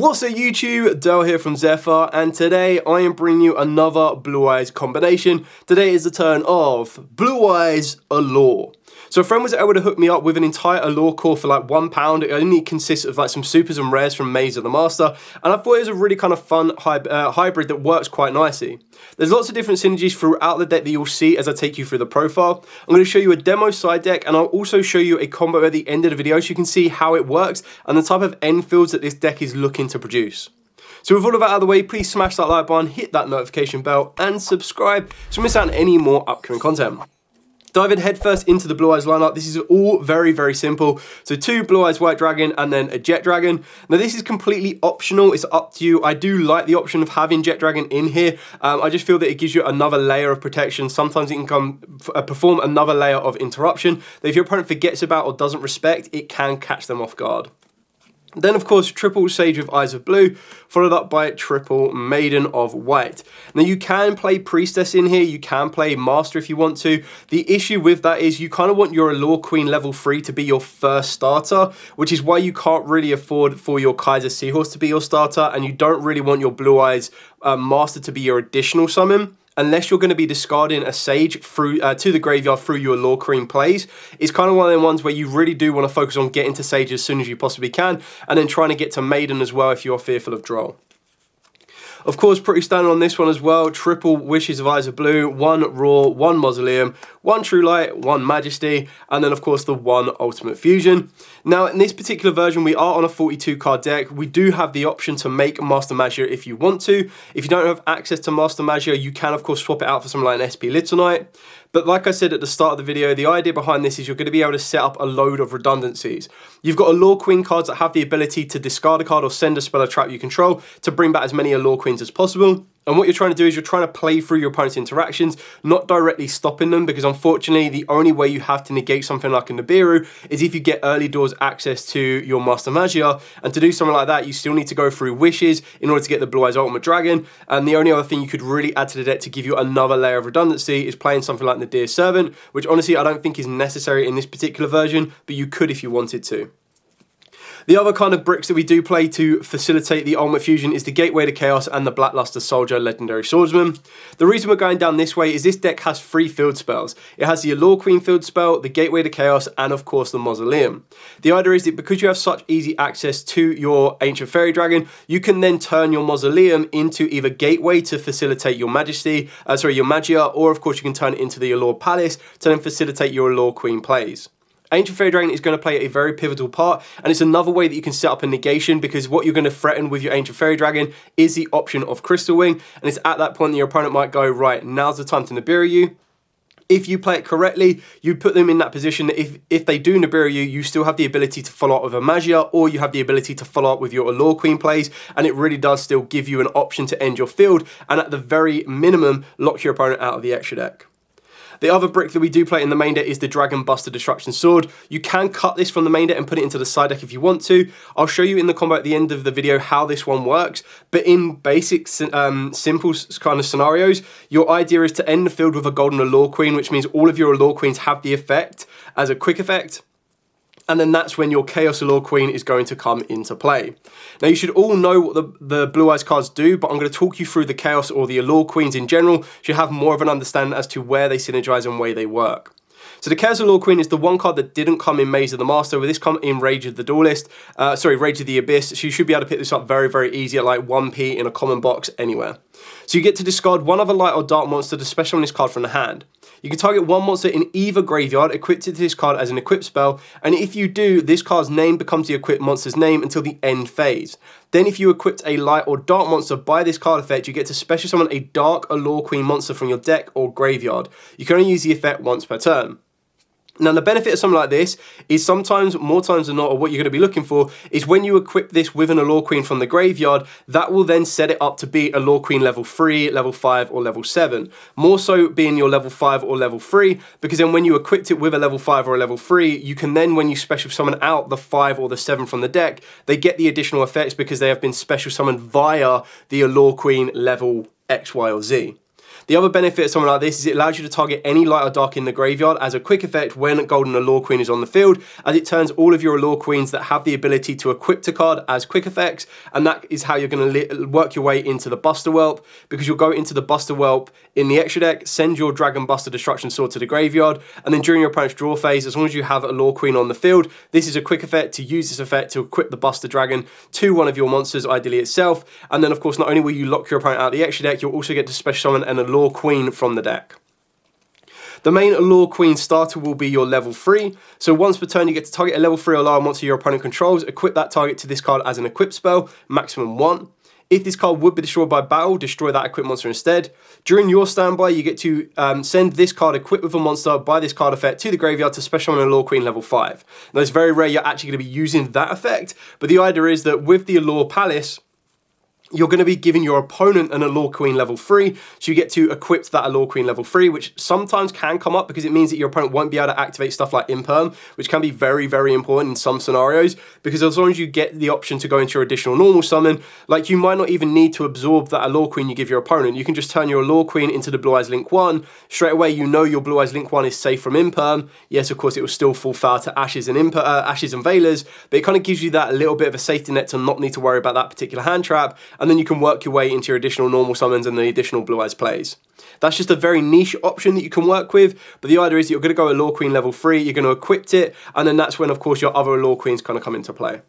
What's up YouTube, Dale here from Zephyr, and today I am bringing you another Blue Eyes combination. Today is the turn of Blue Eyes Allure. So a friend was able to hook me up with an entire Allure core for like £1. It only consists of like some supers and rares from Maze of the Master, and I thought it was a really kind of fun hybrid that works quite nicely. There's lots of different synergies throughout the deck that you'll see as I take you through the profile. I'm going to show you a demo side deck, and I'll also show you a combo at the end of the video so you can see how it works and the type of end fields that this deck is looking to produce. So with all of that out of the way, please smash that like button, hit that notification bell, and subscribe so you miss out on any more upcoming content. Diving headfirst into the Blue Eyes lineup, this is all very, very simple. So 2 Blue Eyes White Dragon and then a Jet Dragon. Now this is completely optional, it's up to you. I do like the option of having Jet Dragon in here. I just feel that it gives you another layer of protection. Sometimes it can perform another layer of interruption that if your opponent forgets about or doesn't respect, it can catch them off guard. Then, of course, triple Sage with Eyes of Blue, followed up by triple Maiden of White. Now, you can play Priestess in here, you can play Master if you want to. The issue with that is you kind of want your Allure Queen level 3 to be your first starter, which is why you can't really afford for your Kaiser Seahorse to be your starter, and you don't really want your Blue Eyes Master to be your additional summon, unless you're going to be discarding a Sage through to the graveyard through your Allure Queen plays. It's kind of one of them ones where you really do want to focus on getting to Sage as soon as you possibly can, and then trying to get to Maiden as well if you're fearful of draw. Of course, pretty standard on this one as well. Triple Wishes of Eyes of Blue, 1 Raw, 1 Mausoleum, 1 True Light, 1 Majesty, and then of course the 1 Ultimate Fusion. Now in this particular version we are on a 42 card deck. We do have the option to make Master Magia if you want to. If you don't have access to Master Magia, you can of course swap it out for something like an SP Little Knight. But like I said at the start of the video, the idea behind this is you're going to be able to set up a load of redundancies. You've got Allure Queen cards that have the ability to discard a card or send a spell or trap you control to bring back as many Allure Queens as possible. And what you're trying to do is you're trying to play through your opponent's interactions, not directly stopping them, because unfortunately the only way you have to negate something like a Nibiru is if you get early doors access to your Master Magia, and to do something like that you still need to go through Wishes in order to get the Blue Eyes Ultimate Dragon, and the only other thing you could really add to the deck to give you another layer of redundancy is playing something like the Dear Servant, which honestly I don't think is necessary in this particular version, but you could if you wanted to. The other kind of bricks that we do play to facilitate the Ultimate Fusion is the Gateway to Chaos and the Blackluster Soldier Legendary Swordsman. The reason we're going down this way is this deck has 3 field spells. It has the Allure Queen field spell, the Gateway to Chaos, and of course the Mausoleum. The idea is that because you have such easy access to your Ancient Fairy Dragon, you can then turn your Mausoleum into either Gateway to facilitate your your Magia, or of course you can turn it into the Allure Palace to then facilitate your Allure Queen plays. Ancient Fairy Dragon is going to play a very pivotal part, and it's another way that you can set up a negation, because what you're going to threaten with your Ancient Fairy Dragon is the option of Crystal Wing, and it's at that point that your opponent might go, right, now's the time to Nibiru you. If you play it correctly, you put them in that position that if they do Nibiru you, you still have the ability to follow up with a Magia, or you have the ability to follow up with your Allure Queen plays, and it really does still give you an option to end your field, and at the very minimum, lock your opponent out of the extra deck. The other brick that we do play in the main deck is the Dragon Buster Destruction Sword. You can cut this from the main deck and put it into the side deck if you want to. I'll show you in the combo at the end of the video how this one works, but in basic, simple kind of scenarios, your idea is to end the field with a Golden Allure Queen, which means all of your Allure Queens have the effect as a quick effect, and then that's when your Chaos Allure Queen is going to come into play. Now you should all know what the Blue Eyes cards do, but I'm going to talk you through the Chaos or the Allure Queens in general, so you have more of an understanding as to where they synergize and where they work. So the Chaos Allure Queen is the one card that didn't come in Maze of the Master, with this come in Rage of the Duelist, Rage of the Abyss, so you should be able to pick this up very, very easy at like 1p in a common box anywhere. So you get to discard one other light or dark monster to special on this card from the hand. You can target one monster in either graveyard, equip it to this card as an equip spell, and if you do, this card's name becomes the equipped monster's name until the end phase. Then if you equipped a light or dark monster by this card effect, you get to special summon a dark Allure Queen monster from your deck or graveyard. You can only use the effect once per turn. Now the benefit of something like this is sometimes, more times than not, or what you're going to be looking for, is when you equip this with an Allure Queen from the graveyard, that will then set it up to be Allure Queen level 3, level 5 or level 7. More so being your level 5 or level 3, because then when you equipped it with a level 5 or a level 3, you can then, when you special summon out the 5 or the 7 from the deck, they get the additional effects because they have been special summoned via the Allure Queen level X, Y or Z. The other benefit of something like this is it allows you to target any light or dark in the graveyard as a quick effect when Golden Allure Queen is on the field, as it turns all of your Allure Queens that have the ability to equip to card as quick effects, and that is how you're going to work your way into the Buster Whelp, because you'll go into the Buster Whelp in the extra deck, send your Dragon Buster Destruction Sword to the graveyard, and then during your opponent's draw phase, as long as you have Allure Queen on the field, this is a quick effect to use this effect to equip the Buster Dragon to one of your monsters, ideally itself, and then of course not only will you lock your opponent out of the extra deck, you'll also get to special summon an Allure Queen from the deck. The main Allure Queen starter will be your level 3, so once per turn you get to target a level 3 or lower monster your opponent controls, equip that target to this card as an equip spell, maximum 1. If this card would be destroyed by battle, destroy that equipped monster instead. During your standby, you get to send this card equipped with a monster by this card effect to the graveyard to special summon an Allure Queen level 5. Now it's very rare you're actually going to be using that effect, but the idea is that with the Allure Palace, you're going to be giving your opponent an Allure Queen level 3, so you get to equip that Allure Queen level 3, which sometimes can come up because it means that your opponent won't be able to activate stuff like Imperm, which can be very, very important in some scenarios, because as long as you get the option to go into your additional normal summon, like you might not even need to absorb that Allure Queen you give your opponent. You can just turn your Allure Queen into the Blue Eyes Link 1, straight away you know your Blue Eyes Link 1 is safe from Imperm. Yes, of course it will still fall foul to Ashes and Ashes and Veilers, but it kind of gives you that little bit of a safety net to not need to worry about that particular hand trap, and then you can work your way into your additional normal summons and the additional Blue Eyes plays. That's just a very niche option that you can work with, but the idea is that you're going to go Allure Queen level 3, you're going to equip it, and then that's when of course your other Allure Queens kind of come into play.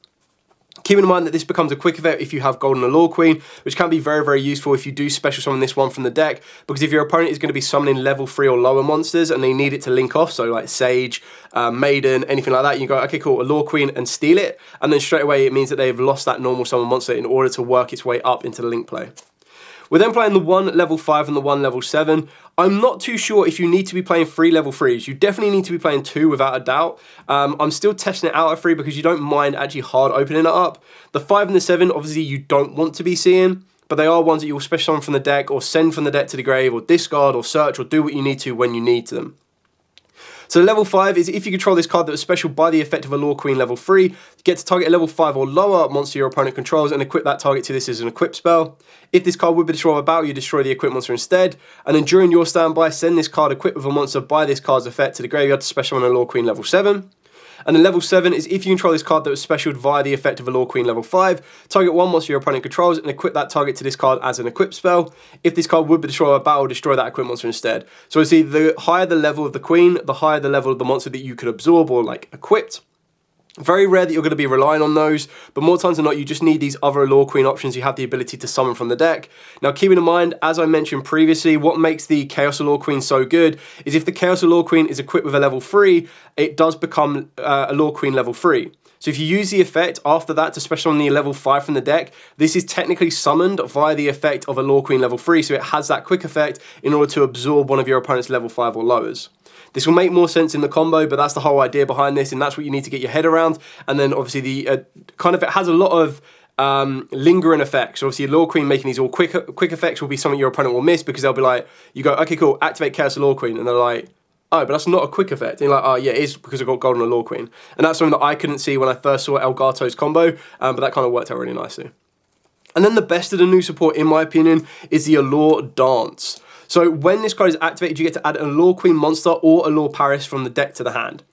Keep in mind that this becomes a quick effect if you have Golden Allure Queen, which can be very, very useful if you do special summon this one from the deck, because if your opponent is going to be summoning level 3 or lower monsters and they need it to link off, so like Sage, Maiden, anything like that, you go, okay, cool, Allure Queen and steal it, and then straight away it means that they've lost that normal summon monster in order to work its way up into the link play. We're then playing the 1 level 5 and the 1 level 7. I'm not too sure if you need to be playing 3 level 3s. You definitely need to be playing 2 without a doubt. I'm still testing it out at 3 because you don't mind actually hard opening it up. The 5 and the 7, obviously you don't want to be seeing, but they are ones that you'll special summon from the deck or send from the deck to the grave or discard or search or do what you need to when you need them. So level 5 is if you control this card that was special by the effect of Allure Queen level 3, you get to target a level 5 or lower monster your opponent controls and equip that target to this as an equip spell. If this card would be destroyed by battle, you destroy the equipped monster instead. And then during your standby, send this card equipped with a monster by this card's effect to the graveyard to special summon Allure Queen level 7. And then level 7 is if you control this card that was specialed via the effect of Allure Queen level 5, target one monster your opponent controls and equip that target to this card as an equip spell. If this card would be destroyed by battle, destroy that equipped monster instead. So see, the higher the level of the queen, the higher the level of the monster that you could absorb or like equipped. Very rare that you're going to be relying on those, but more times than not, you just need these other Allure Queen options you have the ability to summon from the deck. Now, keeping in mind, as I mentioned previously, what makes the Chaos Allure Queen so good is if the Chaos Allure Queen is equipped with a level 3, it does become Allure Queen level 3. So if you use the effect after that to special summon the level 5 from the deck, this is technically summoned via the effect of Allure Queen level 3, so it has that quick effect in order to absorb one of your opponent's level 5 or lowers. This will make more sense in the combo, but that's the whole idea behind this, and that's what you need to get your head around. And then obviously the it has a lot of lingering effects. So obviously Allure Queen making these all quick effects will be something your opponent will miss because they'll be like, you go, okay, cool, activate Chaos Allure Queen, and they're like, oh, but that's not a quick effect. And you're like, oh yeah, it is because I've got Golden Allure Queen. And that's something that I couldn't see when I first saw Elgato's combo, but that kind of worked out really nicely. And then the best of the new support, in my opinion, is the Allure Dance. So when this card is activated, you get to add an Allure Queen monster or Allure Paris from the deck to the hand.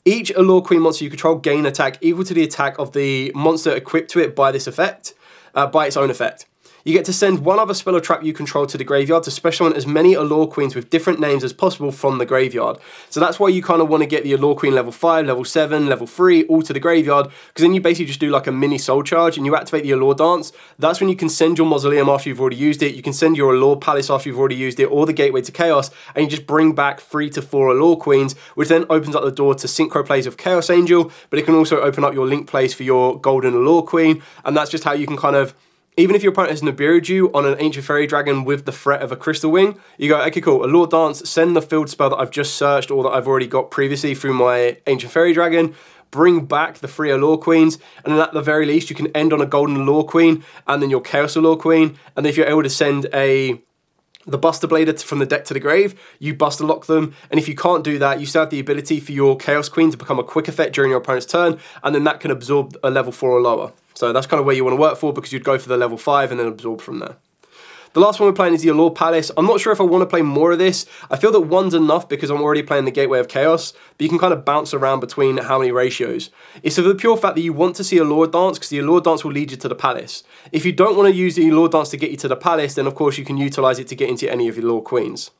Each Allure Queen monster you control gain attack equal to the attack of the monster equipped to it by this effect, by its own effect. You get to send one other spell or trap you control to the graveyard to special summon as many Allure Queens with different names as possible from the graveyard. So that's why you kind of want to get the Allure Queen level 5, level 7, level 3 all to the graveyard, because then you basically just do like a mini soul charge and you activate the Allure Dance. That's when you can send your Mausoleum after you've already used it, you can send your Allure Palace after you've already used it, or the Gateway to Chaos, and you just bring back 3 to 4 Allure Queens, which then opens up the door to synchro plays of Chaos Angel, but it can also open up your link plays for your Golden Allure Queen, and that's just how you can kind of, even if your opponent has Nibiru'd you on an Ancient Fairy Dragon with the threat of a Crystal Wing, you go, okay, cool, Allure Dance, send the field spell that I've just searched or that I've already got previously through my Ancient Fairy Dragon, bring back the 3 Allure Queens, and then at the very least, you can end on a Golden Allure Queen, and then your Chaos Allure Queen, and if you're able to send the Buster Blader from the deck to the grave, you Buster Lock them, and if you can't do that, you still have the ability for your Chaos Queen to become a quick effect during your opponent's turn, and then that can absorb a level 4 or lower. So that's kind of where you want to work for, because you'd go for the level 5 and then absorb from there. The last one we're playing is the Allure Palace. I'm not sure if I want to play more of this. I feel that one's enough because I'm already playing the Gateway of Chaos, but you can kind of bounce around between how many ratios. It's for the pure fact that you want to see Allure dance, because the Allure dance will lead you to the Palace. If you don't want to use the Allure dance to get you to the Palace, then of course you can utilize it to get into any of your Allure Queens.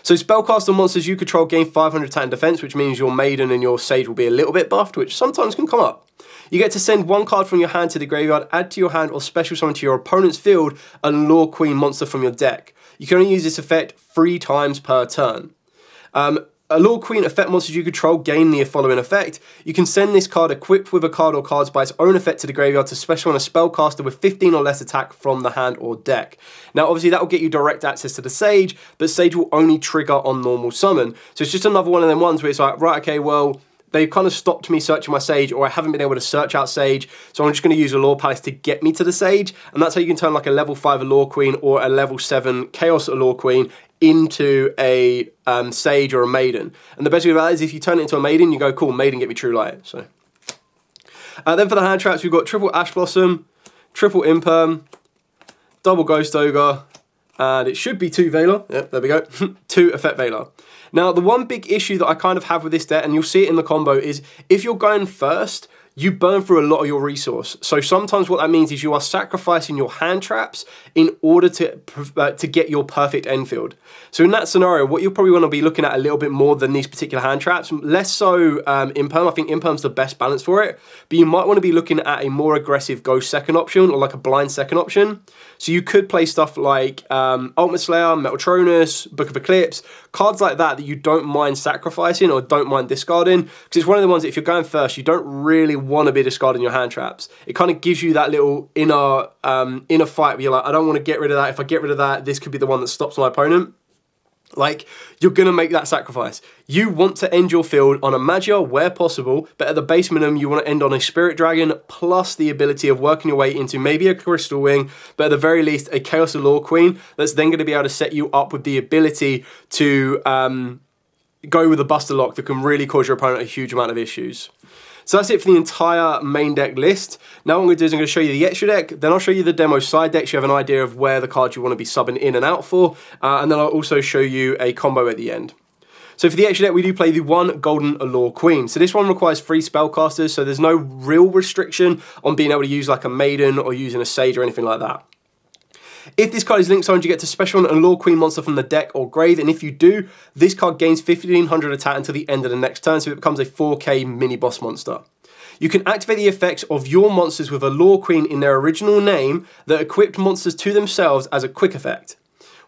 So spellcaster monsters you control gain 500 attack and defense, which means your Maiden and your Sage will be a little bit buffed, which sometimes can come up. You get to send one card from your hand to the graveyard, add to your hand, or special summon to your opponent's field a Allure Queen monster from your deck. You can only use this effect 3 times per turn. Allure Queen effect monsters you control gain the following effect. You can send this card equipped with a card or cards by its own effect to the graveyard to special summon a spellcaster with 15 or less attack from the hand or deck. Now obviously that will get you direct access to the Sage, but Sage will only trigger on normal summon. So it's just another one of them ones where it's like, right, okay, well, they've kind of stopped me searching my Sage, or I haven't been able to search out Sage, so I'm just going to use Allure Palace to get me to the Sage, and that's how you can turn like a level 5 Allure Queen or a level 7 Chaos Allure Queen into a Sage or a Maiden. And the best way about that is if you turn it into a Maiden, you go, cool, Maiden, get me True Light. So then for the hand traps, we've got triple Ash Blossom, triple Imperm, double Ghost Ogre, and it should be 2 Veiler. Yep, there we go. 2 Effect Veiler. Now, the one big issue that I kind of have with this deck, and you'll see it in the combo, is if you're going first, you burn through a lot of your resource. So sometimes what that means is you are sacrificing your hand traps in order to get your perfect end field. So in that scenario, what you'll probably want to be looking at a little bit more than these particular hand traps, less so Imperm. I think Imperm's the best balance for it, but you might want to be looking at a more aggressive Ghost second option or like a blind second option. So you could play stuff like Ultimate Slayer, Metaltronus, Book of Eclipse, cards like that you don't mind sacrificing or don't mind discarding, because it's one of the ones that if you're going first, you don't really want to be discarding your hand traps. It kind of gives you that little inner fight where you're like, I don't want to get rid of that. If I get rid of that, this could be the one that stops my opponent. Like, you're going to make that sacrifice. You want to end your field on a Magia where possible, but at the base minimum, you want to end on a Spirit Dragon, plus the ability of working your way into maybe a Crystal Wing, but at the very least, a Chaos Allure Queen that's then going to be able to set you up with the ability to go with a Buster Lock that can really cause your opponent a huge amount of issues. So that's it for the entire main deck list. Now what I'm going to do is I'm going to show you the extra deck, then I'll show you the demo side deck so you have an idea of where the cards you want to be subbing in and out for, and then I'll also show you a combo at the end. So for the extra deck, we do play the 1 Golden Allure Queen. So this one requires 3 spellcasters, so there's no real restriction on being able to use like a Maiden or using a Sage or anything like that. If this card is linked owned, you get to special an Allure Queen monster from the deck or grave, and if you do, this card gains 1500 attack until the end of the next turn, so it becomes a 4k mini-boss monster. You can activate the effects of your monsters with Allure Queen in their original name that equipped monsters to themselves as a quick effect.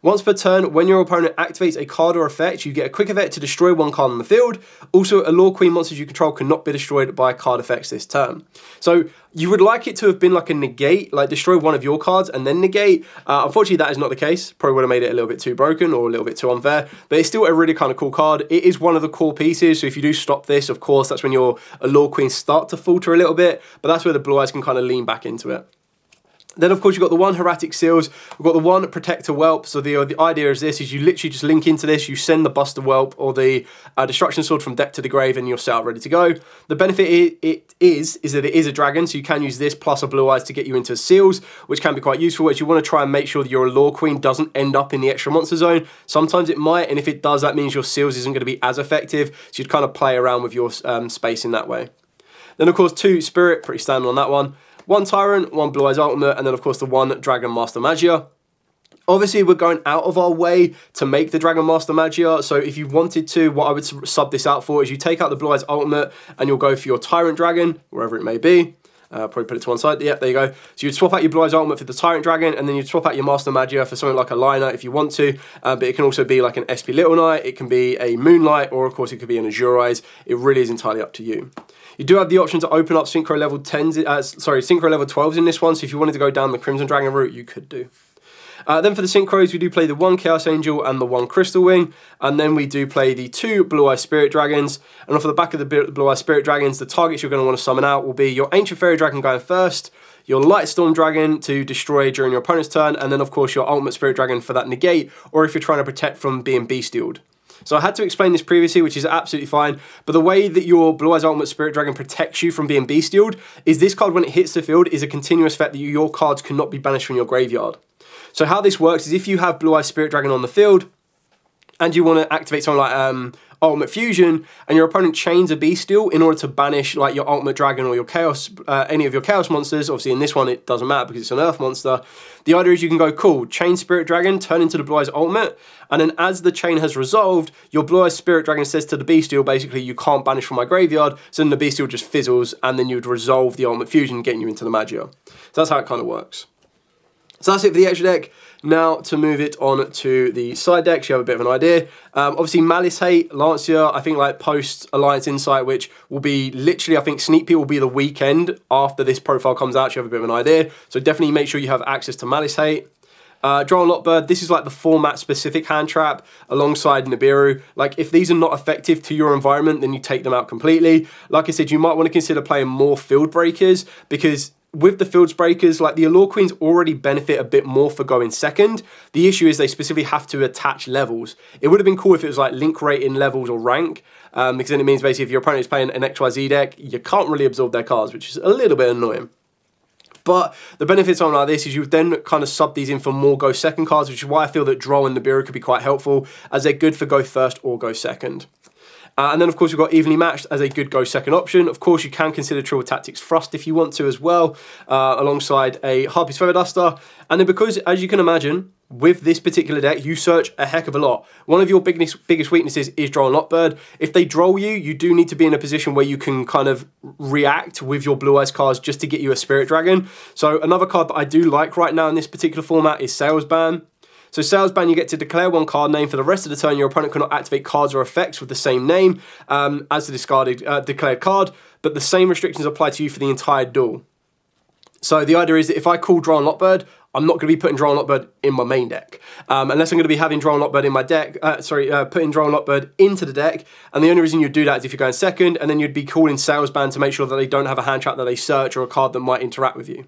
Once per turn, when your opponent activates a card or effect, you get a quick effect to destroy 1 card on the field. Also, Allure Queen monsters you control cannot be destroyed by card effects this turn. So you would like it to have been like a negate, like destroy 1 of your cards and then negate. Unfortunately, that is not the case. Probably would have made it a little bit too broken or a little bit too unfair, but it's still a really kind of cool card. It is one of the core pieces, so if you do stop this, of course, that's when your Allure Queens start to falter a little bit, but that's where the Blue Eyes can kind of lean back into it. Then, of course, you've got the 1 Hieratic Seals, we've got the 1 Protector Whelp. So the idea is this, is you literally just link into this, you send the Buster Whelp or the Destruction Sword from deck to the grave and you're set up ready to go. The benefit is that it is a dragon, so you can use this plus a Blue Eyes to get you into Seals, which can be quite useful, as you want to try and make sure that your Allure Queen doesn't end up in the extra monster zone. Sometimes it might, and if it does, that means your Seals isn't going to be as effective, so you'd kind of play around with your space in that way. Then, of course, 2 Spirit, pretty standard on that one. 1 Tyrant, 1 Blue Eyes Ultimate, and then of course the 1 Dragon Master Magia. Obviously, we're going out of our way to make the Dragon Master Magia, so if you wanted to, what I would sub this out for is you take out the Blue Eyes Ultimate and you'll go for your Tyrant Dragon, wherever it may be. Probably put it to one side. Yep, there you go. So you'd swap out your Blue Eyes Ultimate for the Tyrant Dragon, and then you'd swap out your Master Magia for something like a Liner if you want to. But it can also be like an SP Little Knight, it can be a Moonlight, or of course it could be an Azure Eyes. It really is entirely up to you. You do have the option to open up Synchro level 10s, Synchro level 12s in this one, so if you wanted to go down the Crimson Dragon route, you could do. Then for the Synchros, we do play the 1 Chaos Angel and the 1 Crystal Wing, and then we do play the 2 Blue Eye Spirit Dragons, and off the back of the Blue Eye Spirit Dragons, the targets you're going to want to summon out will be your Ancient Fairy Dragon going first, your Light Storm Dragon to destroy during your opponent's turn, and then of course your Ultimate Spirit Dragon for that negate, or if you're trying to protect from being bestialed. So I had to explain this previously, which is absolutely fine, but the way that your Blue Eyes Ultimate Spirit Dragon protects you from being bestialed is this card, when it hits the field, is a continuous effect that your cards cannot be banished from your graveyard. So how this works is if you have Blue Eyes Spirit Dragon on the field, and you want to activate something like Ultimate Fusion, and your opponent chains a Bestial in order to banish like your Ultimate Dragon or your Chaos, any of your Chaos monsters. Obviously in this one it doesn't matter because it's an Earth monster. The idea is you can go, cool, chain Spirit Dragon, turn into the Blue Eyes Ultimate, and then as the chain has resolved, your Blue Eyes Spirit Dragon says to the Bestial, basically, you can't banish from my graveyard, so then the Bestial just fizzles, and then you'd resolve the Ultimate Fusion, getting you into the Yugioh. So that's how it kind of works. So that's it for the extra deck. Now to move it on to the side decks, you have a bit of an idea. Obviously Malice Hate, Lancia, I think like post Alliance Insight, which will be literally, I think Sneak Peek will be the weekend after this profile comes out, so you have a bit of an idea. So definitely make sure you have access to Malice Hate. Draw and Lockbird, this is like the format specific hand trap alongside Nibiru. Like if these are not effective to your environment, then you take them out completely. Like I said, you might want to consider playing more Field Breakers, because with the Fields Breakers, like the Allure Queens already benefit a bit more for going second. The issue is they specifically have to attach levels. It would have been cool if it was like link rating, levels, or rank, because then it means basically if your opponent is playing an XYZ deck, you can't really absorb their cards, which is a little bit annoying. But the benefits on like this is you then kind of sub these in for more go second cards, which is why I feel that Droll and Nibiru could be quite helpful, as they're good for go first or go second. And then, of course, we've got Evenly Matched as a good go second option. Of course, you can consider Triple Tactics Thrust if you want to as well, alongside a Harpy's Feather Duster. And then because, as you can imagine, with this particular deck, you search a heck of a lot. One of your biggest weaknesses is Droll and Lockbird. If they droll you, you do need to be in a position where you can kind of react with your Blue Eyes cards just to get you a Spirit Dragon. So another card that I do like right now in this particular format is Salesman. So Salesman, you get to declare one card name for the rest of the turn. Your opponent cannot activate cards or effects with the same name as the discarded declared card, but the same restrictions apply to you for the entire duel. So the idea is that if I call Droll and Lockbird, I'm not going to be putting Droll and Lockbird in my main deck, unless I'm going to be having Droll and Lockbird in my deck, putting Droll and Lockbird into the deck, and the only reason you'd do that is if you're going second, and then you'd be calling Salesman to make sure that they don't have a hand trap that they search or a card that might interact with you.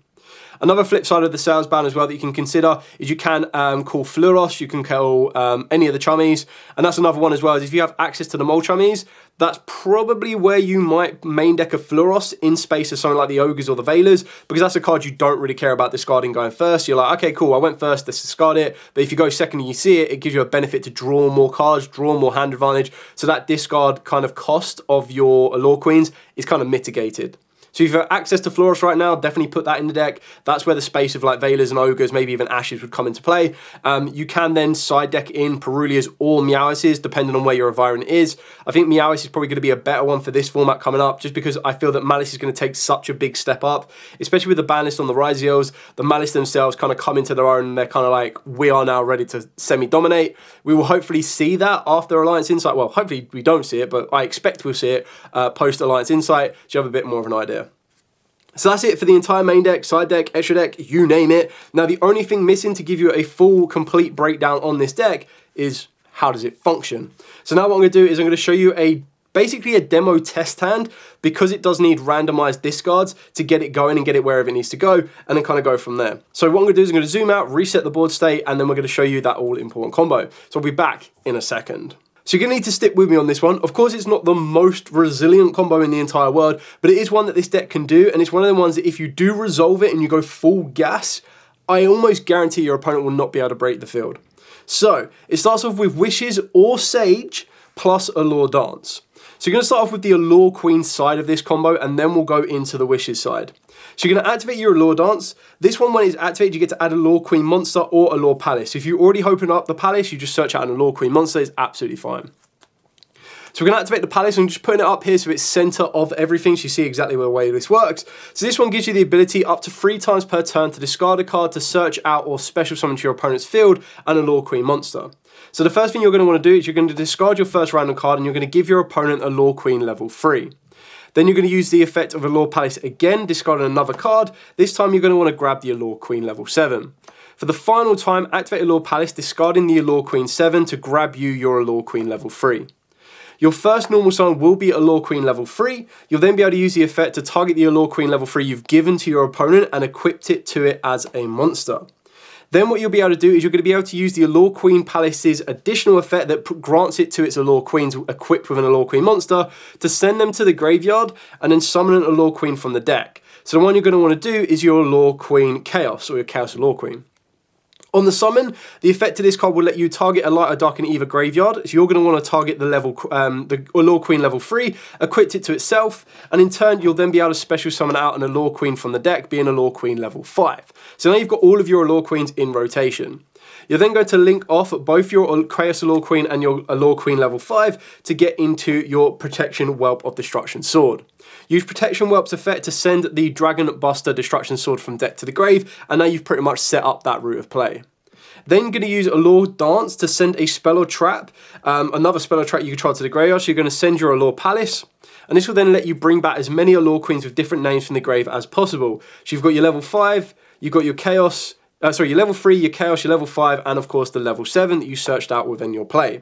Another flip side of the Salesman as well that you can consider is you can call Fluros, you can call any of the Chummies, and that's another one as well, is if you have access to the Mole Chummies, that's probably where you might main deck a Fluros in space of something like the Ogres or the Veilers, because that's a card you don't really care about discarding going first. You're like, okay, cool, I went first, let's discard it, but if you go second and you see it, it gives you a benefit to draw more cards, draw more hand advantage, so that discard kind of cost of your Allure Queens is kind of mitigated. So if you have access to Fluros right now, definitely put that in the deck. That's where the space of like Veilers and Ogres, maybe even Ashes would come into play. You can then side deck in Perulias or Meowises, depending on where your environment is. I think Meowis is probably going to be a better one for this format coming up, just because I feel that Malice is going to take such a big step up, especially with the ban list on the Ryziels. The Malice themselves kind of come into their own, and they're kind of like, we are now ready to semi-dominate. We will hopefully see that after Alliance Insight. Well, hopefully we don't see it, but I expect we'll see it post-Alliance Insight, so you have a bit more of an idea. So that's it for the entire main deck, side deck, extra deck, you name it. Now the only thing missing to give you a full, complete breakdown on this deck is how does it function. So now what I'm going to do is I'm going to show you basically a demo test hand, because it does need randomized discards to get it going and get it wherever it needs to go, and then kind of go from there. So what I'm going to do is I'm going to zoom out, reset the board state, and then we're going to show you that all important combo. So I'll be back in a second. So you're going to need to stick with me on this one. Of course, it's not the most resilient combo in the entire world, but it is one that this deck can do, and it's one of the ones that if you do resolve it and you go full gas, I almost guarantee your opponent will not be able to break the field. So it starts off with Wishes or Sage plus Allure Dance. So you're going to start off with the Allure Queen side of this combo, and then we'll go into the Wishes side. So you're going to activate your Allure Dance. This one, when it's activated, you get to add Allure Queen monster or Allure Palace. If you already open up the Palace, you just search out an Allure Queen monster. It's absolutely fine. So we're going to activate the Palace and just putting it up here so it's center of everything, so you see exactly the way this works. So this one gives you the ability up to 3 times per turn to discard a card to search out or special summon to your opponent's field an Allure Queen monster. So the first thing you're going to want to do is you're going to discard your first random card and you're going to give your opponent Allure Queen level 3. Then you're going to use the effect of Allure Palace again, discarding another card. This time you're going to want to grab the Allure Queen level 7. For the final time, activate Allure Palace, discarding the Allure Queen 7 to grab you your Allure Queen level 3. Your first normal summon will be Allure Queen level 3. You'll then be able to use the effect to target the Allure Queen level 3 you've given to your opponent and equipped it to it as a monster. Then what you'll be able to do is you're going to be able to use the Allure Queen Palace's additional effect that grants it to its Allure Queens equipped with an Allure Queen monster to send them to the graveyard and then summon an Allure Queen from the deck. So the one you're going to want to do is your Allure Queen Chaos, or your Chaos Allure Queen. On the summon, the effect of this card will let you target a light or dark in either graveyard. So you're going to want to target the Allure Queen level 3, equip it to itself, and in turn you'll then be able to special summon out an Allure Queen from the deck, being Allure Queen level 5. So now you've got all of your Allure Queens in rotation. You're then going to link off both your Chaos Allure Queen and your Allure Queen level 5 to get into your Protection Whelp of Destruction Sword. Use Protection Whelp's effect to send the Dragon Buster Destruction Sword from deck to the grave, and now you've pretty much set up that route of play. Then going to use Allure Dance to send a spell or trap, another spell or trap you can try to the graveyard. So you're going to send your Allure Palace, and this will then let you bring back as many Allure Queens with different names from the grave as possible. So you've got your level 5, you've got your Chaos, your level 3, your Chaos, your level 5, and of course the level 7 that you searched out within your play.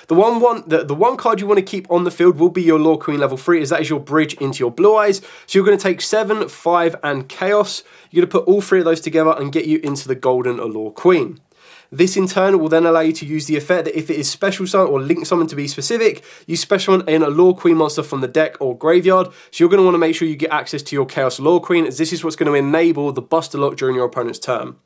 The one card you want to keep on the field will be your Allure Queen level 3, as that is your bridge into your Blue Eyes. So you're going to take 7, 5, and Chaos. You're going to put all 3 of those together and get you into the Golden Allure Queen. This in turn will then allow you to use the effect that if it is special summon or link summon to be specific, you special summon an Allure Queen monster from the deck or graveyard. So you're going to want to make sure you get access to your Chaos Allure Queen, as this is what's going to enable the Buster Lock during your opponent's turn.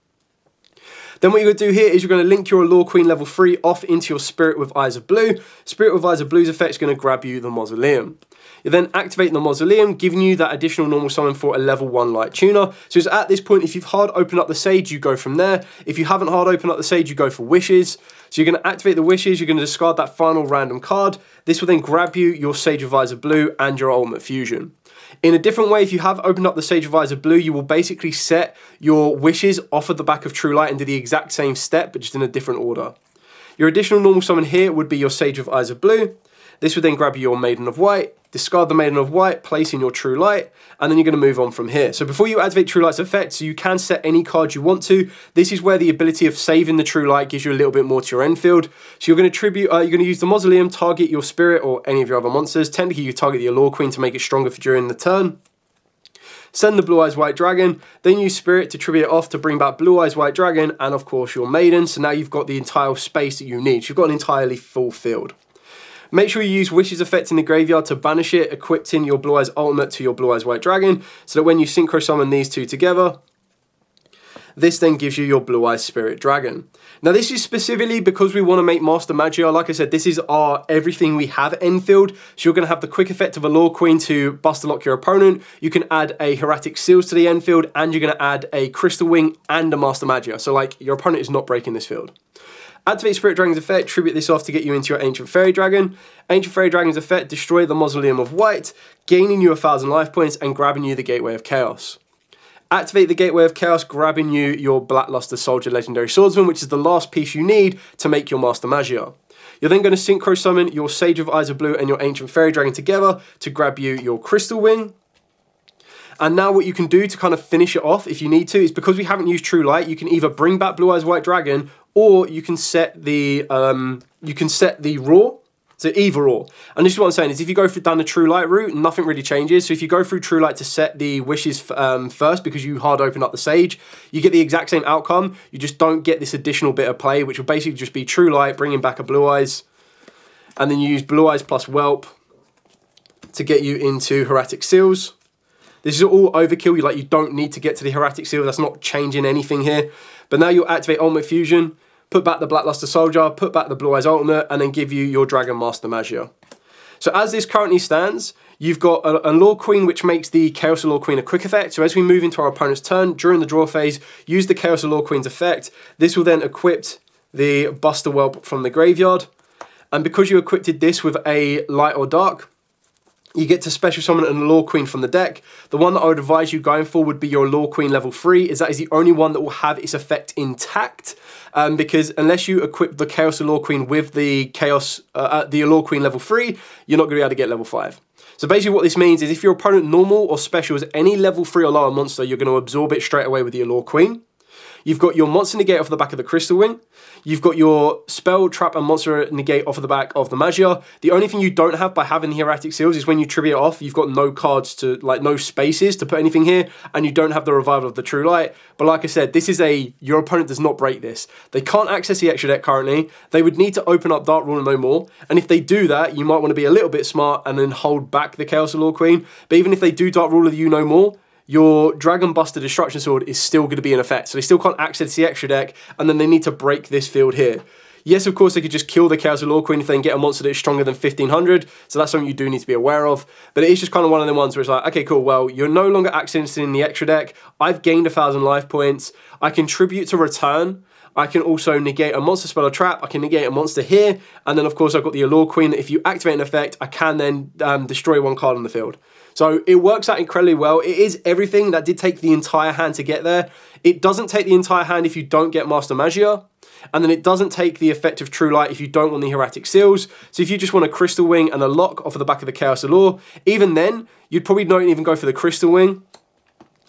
Then what you're going to do here is you're going to link your Allure Queen level 3 off into your Spirit with Eyes of Blue. Spirit with Eyes of Blue's effect is going to grab you the Mausoleum. You then activate the Mausoleum, giving you that additional normal summon for a level 1 Light Tuner. So it's at this point, if you've hard opened up the Sage, you go from there. If you haven't hard opened up the Sage, you go for Wishes. So you're going to activate the Wishes, you're going to discard that final random card. This will then grab you your Sage of Eyes of Blue and your Ultimate Fusion. In a different way, if you have opened up the Sage of Eyes of Blue, you will basically set your Wishes off of the back of True Light and do the exact same step, but just in a different order. Your additional normal summon here would be your Sage of Eyes of Blue. This would then grab you your Maiden of White, discard the Maiden of White, place in your True Light, and then you're going to move on from here. So before you activate True Light's effect, so you can set any card you want to. This is where the ability of saving the True Light gives you a little bit more to your end field. So you're going to use the Mausoleum, target your Spirit or any of your other monsters. Technically, you target the Allure Queen to make it stronger for during the turn. Send the Blue Eyes White Dragon, then use Spirit to tribute it off to bring back Blue Eyes White Dragon, and of course your Maiden. So now you've got the entire space that you need. So you've got an entirely full field. Make sure you use Wishes effect in the graveyard to banish it, equipping your Blue Eyes Ultimate to your Blue Eyes White Dragon, so that when you synchro summon these two together, this then gives you your Blue Eyes Spirit Dragon. Now this is specifically because we want to make Master Magia. Like I said, this is our everything we have end field. So you're going to have the quick effect of Allure Queen to Buster Lock your opponent. You can add a Hieratic Seals to the end field, and you're going to add a Crystal Wing and a Master Magia. So like your opponent is not breaking this field. Activate Spirit Dragon's effect, tribute this off to get you into your Ancient Fairy Dragon. Ancient Fairy Dragon's effect, destroy the Mausoleum of White, gaining you 1,000 life points and grabbing you the Gateway of Chaos. Activate the Gateway of Chaos, grabbing you your Blackluster Soldier Legendary Swordsman, which is the last piece you need to make your Master Magia. You're then going to synchro summon your Sage of Eyes of Blue and your Ancient Fairy Dragon together to grab you your Crystal Wing. And now what you can do to kind of finish it off, if you need to, is because we haven't used True Light, you can either bring back Blue Eyes White Dragon, or you can set the Raw. So either or. And this is what I'm saying, is if you go down the True Light route, nothing really changes. So if you go through True Light to set the Wishes first, because you hard open up the Sage, you get the exact same outcome. You just don't get this additional bit of play, which will basically just be True Light, bringing back a Blue Eyes, and then you use Blue Eyes plus Whelp to get you into Hieratic Seals. This is all overkill. You don't need to get to the Hieratic Seal. That's not changing anything here. But now you'll activate Ultimate Fusion, put back the Blackluster Soldier, put back the Blue Eyes Ultimate, and then give you your Dragon Master Magia. So as this currently stands, you've got a Allure Queen, which makes the Chaos Allure Queen a quick effect. So as we move into our opponent's turn, during the draw phase, use the Chaos Allure Queen's effect. This will then equip the Buster Whelp from the graveyard. And because you equipped this with a Light or Dark, you get to special summon an Allure Queen from the deck. The one that I would advise you going for would be your Allure Queen level 3, as that is the only one that will have its effect intact. Because unless you equip the Chaos Allure Queen with the Allure Queen level 3, you're not going to be able to get level 5. So basically what this means is if your opponent normal or special is any level 3 or lower monster, you're going to absorb it straight away with the Allure Queen. You've got your Monster Negate off the back of the Crystal Wing. You've got your Spell, Trap, and Monster Negate off of the back of the Magia. The only thing you don't have by having the Hieratic Seals is when you tribute it off, you've got no cards to, no spaces to put anything here, and you don't have the Revival of the True Light. But like I said, this is your opponent does not break this. They can't access the extra deck currently. They would need to open up Dark Rule and no more. And if they do that, you might want to be a little bit smart and then hold back the Chaos Allure Queen. But even if they do Dark Rule of you no more, your Dragon Buster Destruction Sword is still going to be in effect. So they still can't access the extra deck, and then they need to break this field here. Yes, of course, they could just kill the Chaos Allure Queen if they can get a monster that is stronger than 1500, so that's something you do need to be aware of. But it is just kind of one of the ones where it's like, okay, cool, well, you're no longer accessing the extra deck. I've gained 1,000 life points. I contribute to return. I can also negate a monster spell or trap. I can negate a monster here. And then, of course, I've got the Allure Queen that if you activate an effect, I can then destroy one card on the field. So it works out incredibly well. It is everything. That did take the entire hand to get there. It doesn't take the entire hand if you don't get Master Magia. And then it doesn't take the effect of True Light if you don't want the Hieratic Seals. So if you just want a Crystal Wing and a lock off of the back of the Chaos Allure, even then, you'd probably not even go for the Crystal Wing.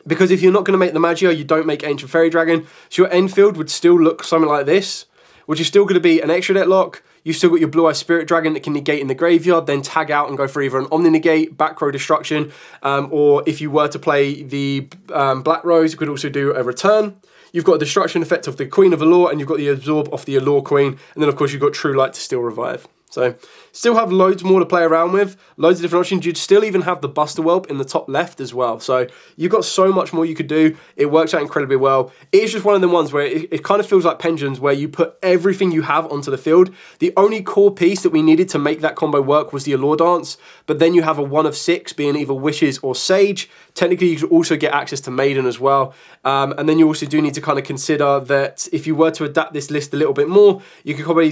Because if you're not going to make the Magia, you don't make Ancient Fairy Dragon. So your end field would still look something like this, which is still going to be an extra deck lock. You've still got your Blue Eye Spirit Dragon that can negate in the graveyard, then tag out and go for either an Omni Negate, back row destruction, or if you were to play the Black Rose, you could also do a return. You've got a destruction effect of the Queen of Allure, and you've got the absorb off the Allure Queen, and then of course you've got True Light to still revive. So still have loads more to play around with, loads of different options. You'd still even have the Buster Whelp in the top left as well. So you've got so much more you could do. It works out incredibly well. It is just one of the ones where it kind of feels like Pendulums, where you put everything you have onto the field. The only core piece that we needed to make that combo work was the Allure Dance, but then you have a 1 of 6 being either Wishes or Sage. Technically, you could also get access to Maiden as well. And then you also do need to kind of consider that if you were to adapt this list a little bit more, you could probably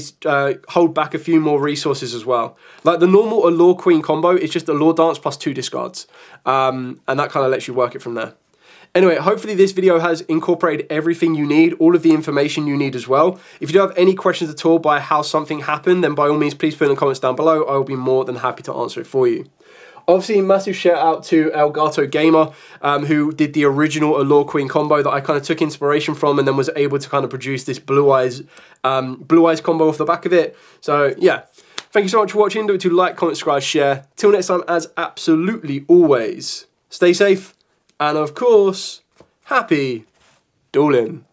hold back a few more resources as well. Like the normal Allure Queen combo, it's just Allure Dance plus 2 discards. And that kind of lets you work it from there. Anyway, hopefully this video has incorporated everything you need, all of the information you need as well. If you do have any questions at all by how something happened, then by all means, please put in the comments down below. I will be more than happy to answer it for you. Obviously, massive shout out to Elgato Gamer, who did the original Allure Queen combo that I kind of took inspiration from, and then was able to kind of produce this Blue Eyes combo off the back of it. So yeah, thank you so much for watching. Don't forget to like, comment, subscribe, share. Till next time, as absolutely always, stay safe, and of course, happy dueling.